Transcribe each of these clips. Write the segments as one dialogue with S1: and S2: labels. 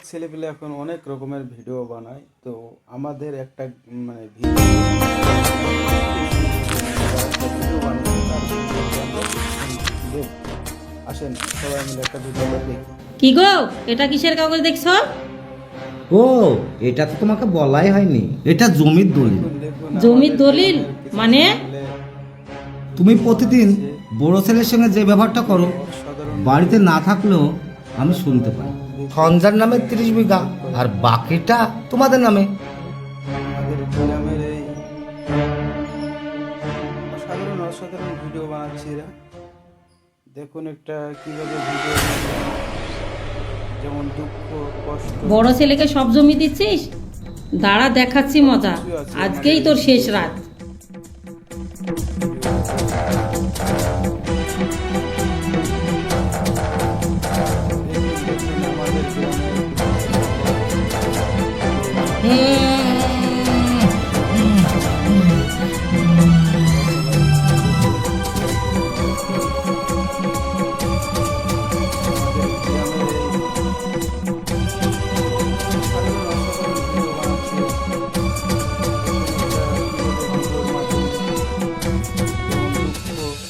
S1: ছেলেপেলে এখন অনেক রকমের ভিডিও বানায়, তো আমাদের একটা মানে ভিডিও আসেন সবাই মিলে একটা ভিডিও দেখি।
S2: কি গো, এটা কিসের কাগজ দেখছো?
S3: ও, এটা তো তোমাকে বলাই হয়নি, এটা জমির দলিল।
S1: দেখুন
S2: জমির দলিল মানে?
S3: তুমি প্রতিদিন বড় ছেলের সঙ্গে যে ব্যবহারটা করো, বাড়িতে না থাকলেও আমি শুনতে পাই। সঞ্জার নামে 30 বিঘা আর বাকিটা তোমাদের নামে।
S1: আমাদের গ্রামের এই অসাধারণ ভিডিও বানাচ্ছে এরা। দেখুন একটা কিভাবে ভিডিও, যেমন দুঃখ কষ্ট।
S2: বড় ছেলেকে সব জমি দিচ্ছিস? দাঁড়া, দেখাচ্ছি মজা। আজকেই তোর শেষ রাত।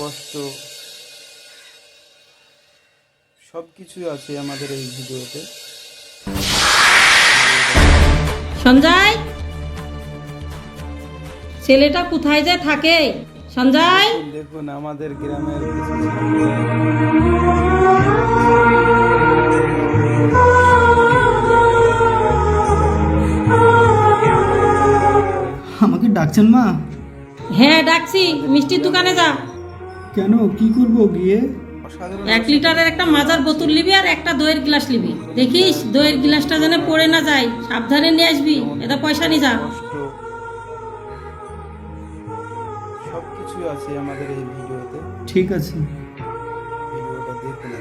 S1: কষ্ট সবকিছু আছে আমাদের এই ভিডিওতে।
S2: সঞ্জয়, ছেলেটা কোথায় যে থাকে? সঞ্জয়,
S1: দেখুন আমাদের গ্রামের
S4: আমাকে ডাকছেন মা?
S2: হ্যাঁ ডাকছি। মিষ্টির দোকানে যা।
S4: কেন, কি করব গিয়ে?
S2: 1 লিটারের একটা মাজার বোতল নিবি আর একটা দইয়ের গ্লাস নিবি। দেখিস দইয়ের গ্লাসটা যেন পড়ে না যায়, সাবধানে নিয়ে আসবি। এটা পয়সা নিয়ে যা।
S1: কষ্ট সবকিছু আছে আমাদের এই ভিডিওতে।
S4: ঠিক আছে।
S1: ভিডিওটা দেখুন।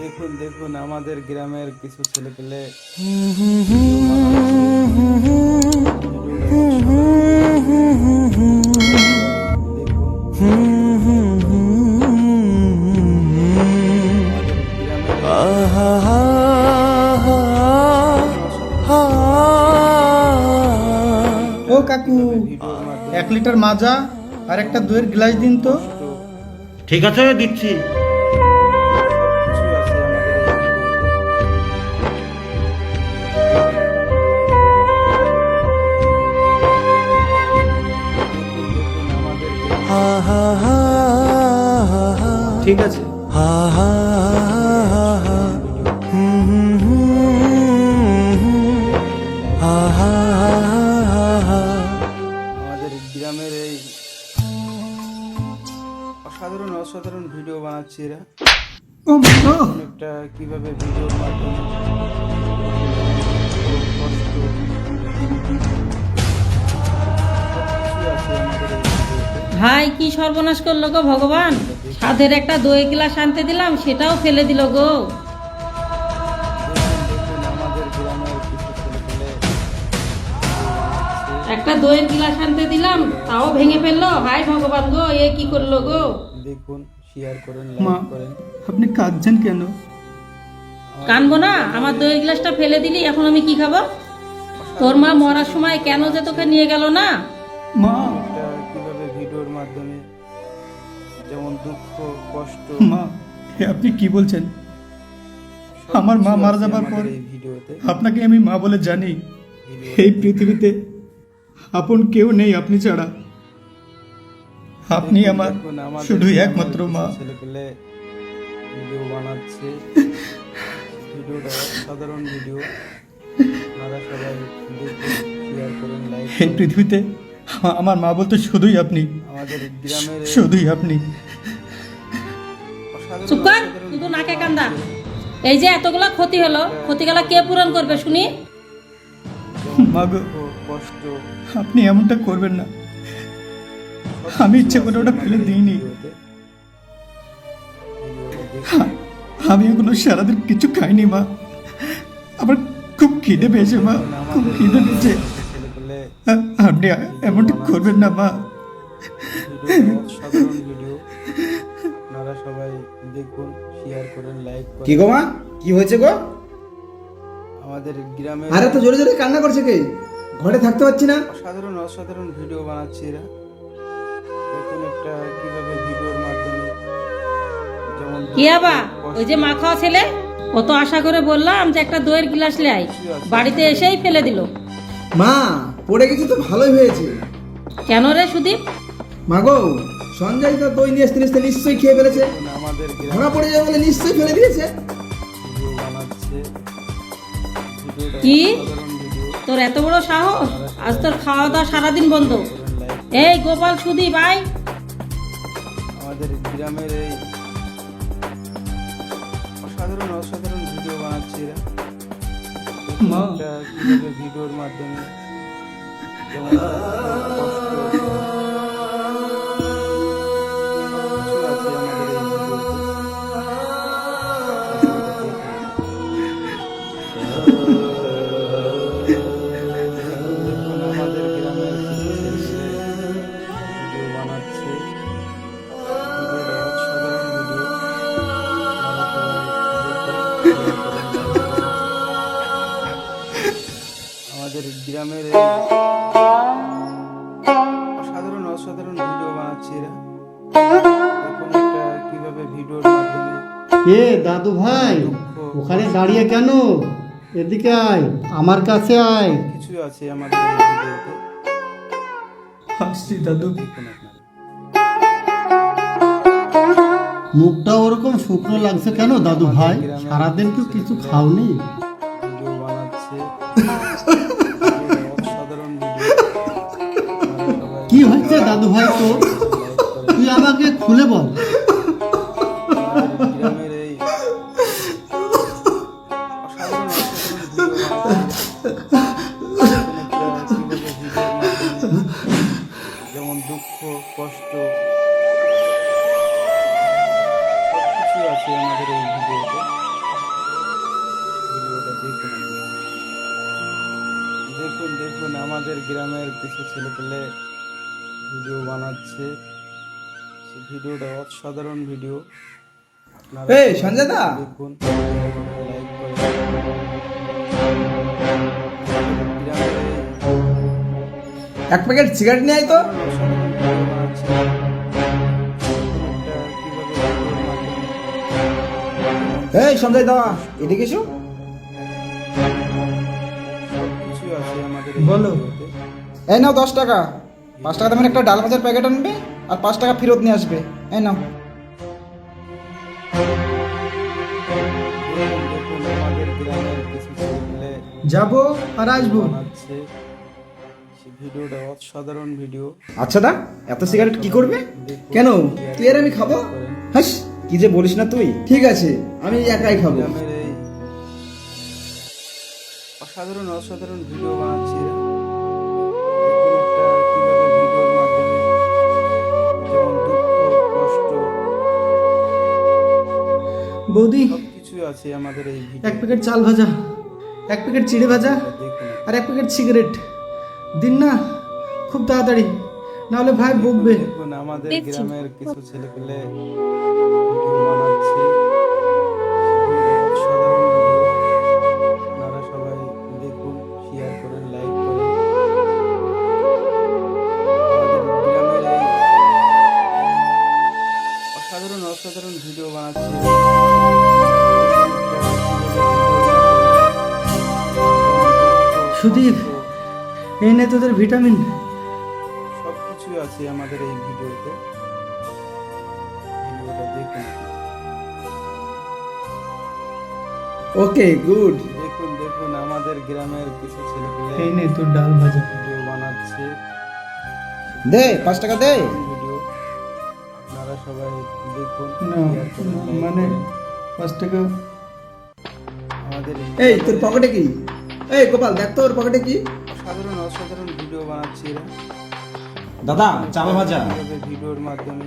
S1: দেখুন দেখুন আমাদের গ্রামের কিছু ছেলেপেলে
S4: ও কাকু, 1 লিটার মাজা আর একটা দইয়ের গ্লাস দিন তো।
S3: ঠিক আছে, দিচ্ছি।
S4: ঠিক আছে।
S1: আমাদের গ্রামের এই অসাধারণ ভিডিও বানাচ্ছে এরা।
S4: ও মা গো!
S1: একটা কিভাবে ভিডিওর মাধ্যমে কষ্ট সবকিছু আছে আমাদের এই ভিডিওতে।
S2: ভাই, কি সর্বনাশ করলো গো ভগবান! সাধের একটা দই গ্লাস আনতে দিলাম, সেটাও ফেলে দিল গো।
S1: দেখুন আমাদের গ্রামের কিছু ছেলেপেলে
S2: একটা দইয়ের গ্লাস আনতে দিলাম, তাও ভেঙে ফেললো। হাই ভগবান গো, এ কি করলো গো!
S1: দেখুন, শেয়ার করেন,
S4: মা,
S1: লাইক করেন।
S4: আপনি কাঁদছেন কেন?
S2: কানবো না? আমার দইয়ের গ্লাসটা ফেলে দিলি, এখন আমি কি খাবো? তোর মা মরার সময় কেন যে তোকে নিয়ে গেল না?
S4: মা,
S1: একটা কিভাবে ভিডিওর মাধ্যমে, যেমন দুঃখ কষ্ট
S4: মা, এ আপনি কি বলছেন? আমার মা
S1: সবকিছু
S4: মারা
S1: আছে
S4: যাবার
S1: আমাদের
S4: পর
S1: এই ভিডিওতে।
S4: আপনাকে আমি মা বলে জানি। এই পৃথিবীতে আপন কেউ নেই আপনি ছাড়া। আপনি
S1: দেখুন,
S4: আমার
S1: দেখুন, আমাদের
S4: শুধুই
S1: গ্রামের
S4: একমাত্র
S1: কিছু
S4: মা।
S1: ছেলেপেলে ভিডিও বানাচ্ছে। ভিডিওটা সাধারণ ভিডিও। আপনারা সবাই দেখুন, শেয়ার করুন, লাইক
S4: এই
S1: করুন।
S4: পৃথিবীতে আমার মা বলতে শুধুই আপনি,
S1: আমাদের গ্রামের এই
S4: শুধুই আপনি।
S2: চুপ কর, তুই তো নাকে কান্দা। এই যে এতগুলো ক্ষতি হলো, ক্ষতিগুলো কে পূরণ করবে শুনি?
S4: মা গো,
S1: কষ্ট
S4: আপনি এমনটা করবেন না। আমি ইচ্ছে করে ওটা ফেলে দিইনি। আমি এগুলো সারাদিন কিছু খাইনি মা। আমার খুব খিদে পেয়েছে মা, খুব খিদে পেয়েছে। আপনি এমনটা করবেন না মা।
S1: সাধারণ ভিডিও আপনারা আপনারা সবাই দেখুন, শেয়ার করেন, লাইক
S3: কি
S1: করেন।
S3: গো মা, কি হয়েছে গো?
S1: আমাদের গ্রামে
S3: আরে তো জোরে জোরে কান্না করছে কে? ঘরে থাকতে পারছি না।
S1: অসাধারণ ভিডিও বানাচ্ছে এরা। দেখুন একটা কিভাবে ভিডিওর মাধ্যমে, যেমন
S2: কি আবা ওই যে মা খাওয়া ছেলে, কত আশা করে বললাম যে একটা দইয়ের গ্লাস লে আয়, বাড়িতে এসেই ফেলে দিল।
S3: মা, পড়ে গেছি তো ভালোই হয়েছে।
S2: কেন রে সুদীপ?
S3: মা গো, সঞ্জয় তো দই নিয়ে আসতে আসতে নিশ্চয়ই খেয়ে ফেলেছে।
S1: দেখুন আমাদের
S3: ধরা
S1: গ্রামে
S3: পড়ে যাবে বলে নিশ্চয়ই ফেলে দিয়েছে।
S1: ভিডিও বানাচ্ছে। ভিডিওটা
S2: কি?
S1: অসাধারণ ভিডিও।
S2: তোর এত বড় সাহস, আজ তোর খাওয়া দাওয়া সারাদিন বন্ধ।
S1: লাইক
S2: এই গোপাল সুদীপ আয়।
S1: আমাদের গ্রামের এই অসাধারণ ভিডিও বানাচ্ছে এরা।
S4: মা।
S1: একটা কিভাবে ভিডিওর মাধ্যমে, যেমন কষ্ট, কিছু আছে আমাদের এই ভিডিওতে। দেখুন আমাদের গ্রামের কিছু ছেলে ভিডিও বানাচ্ছে। ভিডিওটা অসাধারণ ভিডিও। আমাদের গ্রামের এই অসাধারণ ভিডিও বানাচ্ছে এরা। দেখুন একটা কিভাবে ভিডিওর মাধ্যমে,
S5: এ দাদু ভাই, ওখানে দাঁড়িয়ে কেন? এদিকে আয়, আমার কাছে আয়।
S1: কিছু আছে আমাদের এই ভিডিওতে।
S4: আসছি দাদু।
S1: দেখুন আপনারা।
S5: মুখটা ওরকম শুকনো লাগছে কেন দাদু ভাই? সারাদিন কি কিছু খাওনি?
S1: ভিডিও বানাচ্ছে। ভিডিওটা অসাধারণ ভিডিও। আপনারা সবাই
S5: কি হয়েছে দাদু ভাই তো?
S1: লাইক করেন।
S5: তুই আমাকে খুলে বল।
S1: আমাদের গ্রামের এই অসাধারণ ভিডিও বানাচ্ছে। কিভাবে ভিডিওর মাধ্যমে, যেমন দুঃখ, কষ্ট, সবকিছু আছে আমাদের এই ভিডিওতে। ভিডিওটা দেখুন আপনারা। দেখুন আমাদের গ্রামের কিছু ছেলেপেলে ভিডিও বানাচ্ছে। সে ভিডিওটা অসাধারণ ভিডিও। আপনারা
S3: এই, সঞ্জয় দা।
S1: দেখুন, লাইক করেন। গ্রামের এই
S3: এক প্যাকেট সিগারেট নিয়ে আয় তো। এই সঞ্জয় দা, এদিকে এসো।
S4: বলো।
S3: এই নাও 10 টাকা। 5 টাকা দামের একটা ডাল ভাজার প্যাকেট আনবে আর 5 টাকা ফেরত নিয়ে আসবে। এই নাও।
S1: আমাদের গ্রামের কিছু ছেলেপেলে
S4: যাবো আর আসবো।
S1: বানাচ্ছে। সে ভিডিওটা অসাধারণ ভিডিও।
S3: আচ্ছা দা, এত সিগারেট কি করবে? কেন, তুই আর আমি খাবো? হাস, কি যে বলিস না তুই। ঠিক আছে, আমি একাই খাবো।
S1: গ্রামের এই অসাধারণ ভিডিও বানাচ্ছে এরা। দেখুন একটা কিভাবে ভিডিওর মাধ্যমে, যেমন দুঃখ, কষ্ট,
S4: বৌদি,
S1: সবকিছু আছে আমাদের এই
S4: এক
S1: ভিডিও।
S4: প্যাকেট চাল ভাজা, এক প্যাকেট চিড়ে ভাজা
S1: দেখুন
S4: আর এক প্যাকেট সিগারেট দিন না, খুব তাড়াতাড়ি, নাহলে ভাই বকবে।
S1: দেখুন আমাদের গ্রামের কিছু ছেলেপেলে ভিডিও বানাচ্ছে। অসাধারণ ভিডিও। আপনারা সবাই দেখুন, শেয়ার করেন, লাইক করেন। আমাদের গ্রামের এই অসাধারণ ভিডিও বানাচ্ছে।
S4: সুদীপ, এই নে তোদের ভিটামিন।
S1: সবকিছু আছে আমাদের এই ভিডিওতে। ভিডিওটা দেখুন।
S3: ওকে, গুড।
S1: দেখুন আমাদের গ্রামের কিছু ছেলেপেলে
S4: এই নে তোর ডাল ভাজা।
S1: ভিডিও বানাচ্ছে।
S3: দে 5 টাকা দে।
S1: ভিডিও আপনারা সবাই দেখুন,
S4: না,
S1: শেয়ার করুন, লাইক
S4: মানে
S1: করুন।
S4: 5 টাকা।
S1: আমাদের
S3: এই, তোর পকেটে কি? এই গোপাল, দেখ তোর পকেটে কি?
S1: অসাধারণ ভিডিও বানাচ্ছে এরা।
S3: দাদা, চাল ভাজা।
S1: কিভাবে ভিডিওর মাধ্যমে,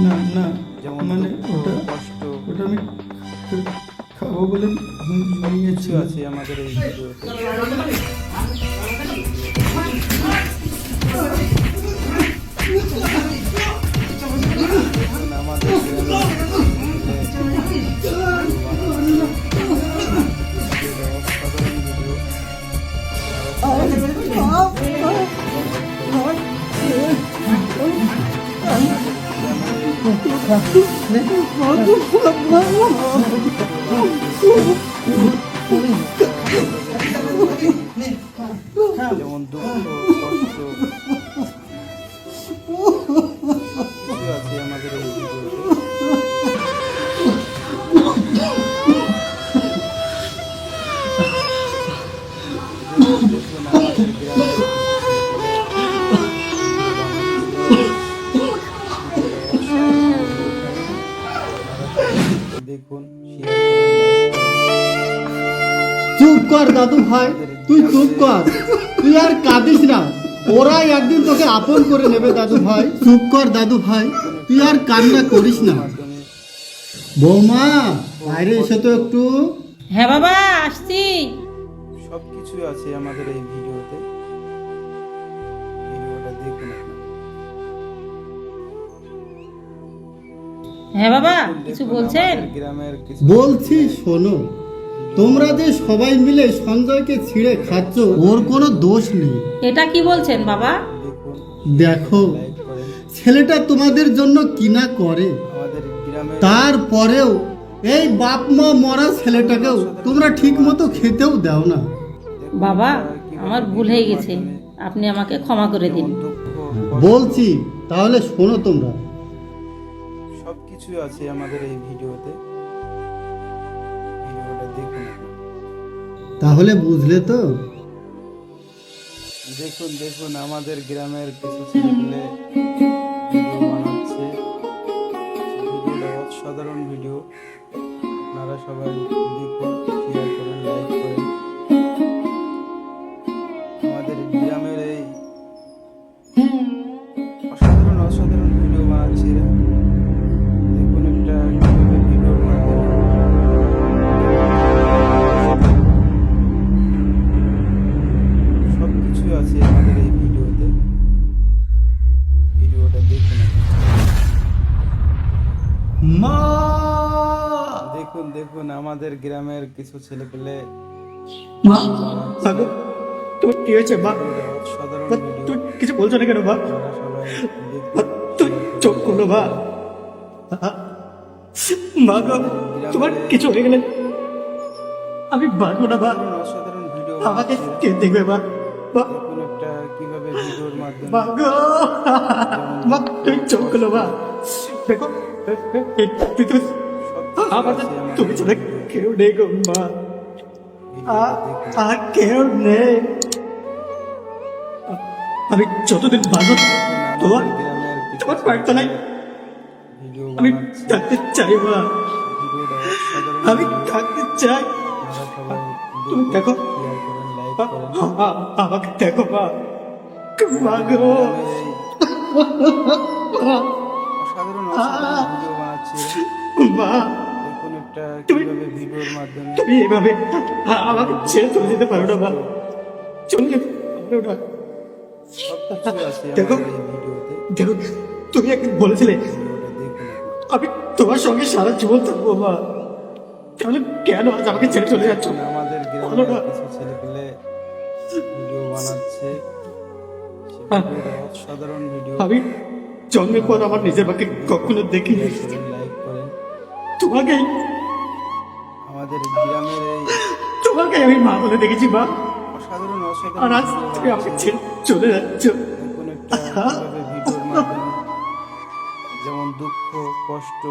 S4: না না,
S1: যেমন
S4: মানে
S1: দুঃখ,
S4: ওটা
S1: কষ্ট,
S4: ওটা আমি খাবো বলে নিয়েছি।
S1: কিছু আছে আমাদের এই ভিডিওতে। দেখুন আমাদের গ্রামের যেমন দুঃখ কষ্ট কিছু আছে আমাদের এই ভিডিওতে। দেখুন আমাদের গ্রামের দেখুন
S5: চুপ কর দাদু ভাই, তুই চুপ কর, তুই আর কাঁদিস না, ওরাই একদিন তোকে আপন করে নেবে দাদু ভাই। চুপ কর দাদু ভাই, তুই আর কান্না করিস না।
S1: মাধ্যমে
S5: বৌমা বাইরে এসে তো একটু।
S2: হ্যাঁ বাবা আসছি।
S1: সব কিছু আছে আমাদের এই ভিডিওতে। ভিডিওটা দেখুন আপনারা।
S2: হ্যাঁ বাবা
S1: দেখুন,
S2: কিছু
S1: দেখুন
S2: বলছেন?
S1: আমাদের গ্রামের কিছু
S5: বলছি শোনো, তোমরা যে সবাই মিলে সঞ্জয়কে ছিঁড়ে খাচ্ছ, ওর কোনো দোষ নেই।
S2: এটা কি বলছেন বাবা?
S1: দেখুন,
S5: দেখো
S1: লাইক করেন।
S5: ছেলেটা তোমাদের জন্য কিনা করে,
S1: আমাদের গ্রামে
S5: তারপরেও এই বাপ মা মরা ছেলেটাকেও তোমরা ঠিক মতো খেতেও দাও না।
S2: বাবা আমার ভুল হয়ে গেছে, আপনি আমাকে ক্ষমা করে দিন।
S1: দুঃখ
S5: বলছি তাহলে শোনো তোমরা।
S1: সব কিছু আছে আমাদের এই ভিডিওতে। ভিডিওটা দেখুন আপনারা।
S5: তাহলে বুঝলে তো?
S1: দেখুন দেখুন আমাদের গ্রামের কিছু ছেলেপেলে ভিডিও বানাচ্ছে। ভিডিওটা অসাধারণ ভিডিও। আপনারা সবাই দেখুন, শেয়ার করেন, লাইক করেন। আমাদের গ্রামের এই অসাধারণ ভিডিও বানাচ্ছে এরা। দেখুন একটা কিভাবে ভিডিওর মাধ্যমে সব কিছু আছে আমাদের এই ভিডিওতে। ভিডিওটা দেখুন আপনারা।
S4: মা
S1: দেখুন দেখুন আমাদের গ্রামের কিছু ছেলেপেলে
S4: মা আগো তোমার কি হয়েছে মা?
S1: অসাধারণ
S4: মা,
S1: ভিডিও।
S4: তুমি কিছু বলছো না কেন মা?
S1: আপনারা সবাই
S4: মা,
S1: দেখুন,
S4: তুই চোখ খুলো মা। মা গো, তোমার কিছু হয়ে গেলে আমি বাঁচবো না মা।
S1: অসাধারণ ভিডিও
S4: আমাকে
S1: বানাচ্ছে
S4: কে দেখবে মা? মা
S1: দেখুন একটা কিভাবে ভিডিওর মাধ্যমে
S4: মা গো, মা তুই চোখ খুলো মা। দেখো এই পৃথিবীতে
S1: সব
S4: আমাদের
S1: কিছু আছে
S4: তুমি
S1: আমাদের
S4: ছাড়া কেউ নেই গো মা।
S1: ভিডিওটা দেখুন।
S4: আর কেউ নেই। আমি যতদিন বাঁচব তোমার
S1: আমাদের গ্রামের কিছু
S4: তোমার বাড়িতে নাই।
S1: ভিডিও
S4: আমি
S1: বানাচ্ছে।
S4: থাকতে চাই মা,
S1: ভিডিওটা অসাধারণ
S4: আমি
S1: ভিডিও।
S4: থাকতে চাই।
S1: আপনারা সবাই
S4: তুমি দেখো।
S1: শেয়ার করেন, লাইক করেন।
S4: আমাকে দেখো মা। মা গো,
S1: অসাধারণ ভিডিও বানাচ্ছে
S4: মা
S1: দেখুন একটা
S4: তুমি-
S1: কিভাবে ভিডিওর মাধ্যমে
S4: তুমি এভাবে আমাকে ছেড়ে চলে যেতে পারো না মা। চলে যেতে পারো না।
S1: সব কিছু আছে
S4: দেখো।
S1: আমাদের এই ভিডিওতে।
S4: দেখো তুমি একদিন বলেছিলে
S1: ভিডিওটা দেখুন আপনারা।
S4: আমি তোমার সঙ্গে সারা জীবন থাকবো মা, তাহলে কেন আজ আমাকে ছেড়ে চলে যাচ্ছ?
S1: আমাদের
S4: ভালো
S1: গ্রামের
S4: না।
S1: কিছু ছেলেপেলে ভিডিও বানাচ্ছে।
S4: হ্যাঁ।
S1: ভিডিওটা অসাধারণ ভিডিও।
S4: আমি জন্মের পর আমার নিজের মাকে কখনো দেখিনি।
S1: লাইক করেন।
S4: তোমাকেই
S1: আমাদের গ্রামের এই
S4: তোমাকেই আমি মা বলে দেখেছি মা,
S1: অসাধারণ
S4: আর আজ তুমি আমাকে ছেড়ে চলে যাচ্ছ।
S1: দেখুন একটা কিভাবে ভিডিওর মাধ্যমে যেমন দুঃখ কষ্ট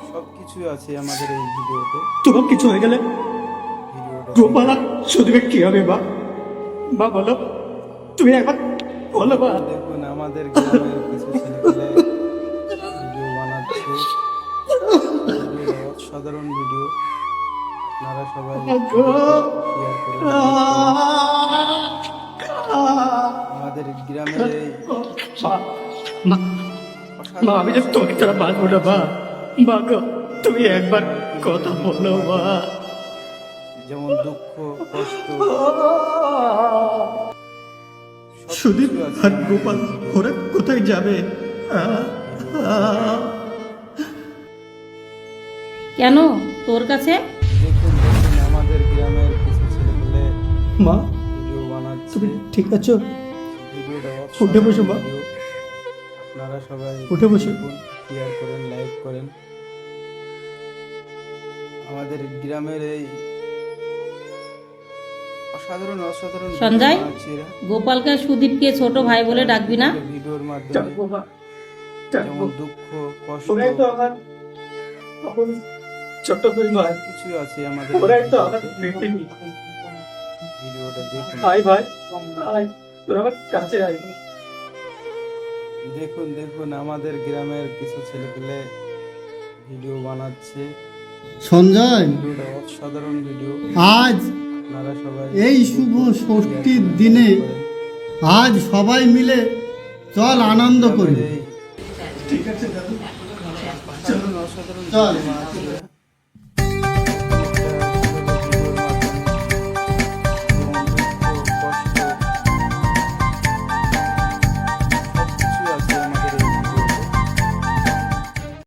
S1: সব কিছু আছে আমাদের এই ভিডিওতে।
S4: তোমার কিছু হয়ে গেলে
S1: ভিডিওটা
S4: গোপালা সুদীপের কি হবে মা? মা বলো, তুমি একবার বলো মা।
S1: দেখুন আমাদের গ্রামের কিছু ছেলেপেলে ভিডিও বানাচ্ছে। ভিডিওটা অসাধারণ ভিডিও। আপনারা সবাই শেয়ার করেন। আমাদের গ্রামের এই
S4: মা, মা আমি যে তোমাকে ছাড়া বাঁচবো না মা। মা গো, তুমি একবার কথা বলো মা।
S1: যেমন দুঃখ কষ্ট সব
S4: সুদীপ
S1: কিছু আছে
S4: আর
S1: আমাদের
S4: গোপাল ওরা কোথায় যাবে?
S2: কেন তোর কাছে?
S1: দেখুন দেখুন আমাদের গ্রামের কিছু ছেলেপেলে
S4: মা
S1: ভিডিও বানাচ্ছে।
S4: তুমি ঠিক আছো?
S1: ভিডিওটা
S4: উঠে বসো মা।
S1: ভিডিও। আপনারা সবাই
S4: উঠে বসে।
S1: শেয়ার করেন, লাইক করেন। আমাদের গ্রামের এই অসাধারণ অসাধারণ
S2: সঞ্জয়?
S1: ভিডিও বানাচ্ছে এরা।
S2: গোপালকে সুদীপকে ছোট ভাই বলে ডাকবি না?
S1: ভিডিওর মাধ্যমে যেমন দুঃখ, কষ্ট,
S4: ছোট্ট করে ভাই
S1: কিছু আছে আমাদের
S4: ওরা একটা
S1: ভিডিওতে। ভিডিওটা দেখুন,
S4: ভাই ভাই তোরা আমার কাছে আয়
S1: দেখুন দেখুন আমাদের গ্রামের কিছু ছেলেপেলে ভিডিও বানাচ্ছে।
S5: সঞ্জয়,
S1: ভিডিওটা অসাধারণ ভিডিও।
S5: আজ
S1: আপনারা সবাই
S5: এই শুভ ষষ্ঠীর দিনে আজ সবাই মিলে চল আনন্দ করি।
S1: ঠিক আছে দাদু, অসাধারণ অসাধারণ
S5: চল।
S1: ভিডিও বানাচ্ছে এরা।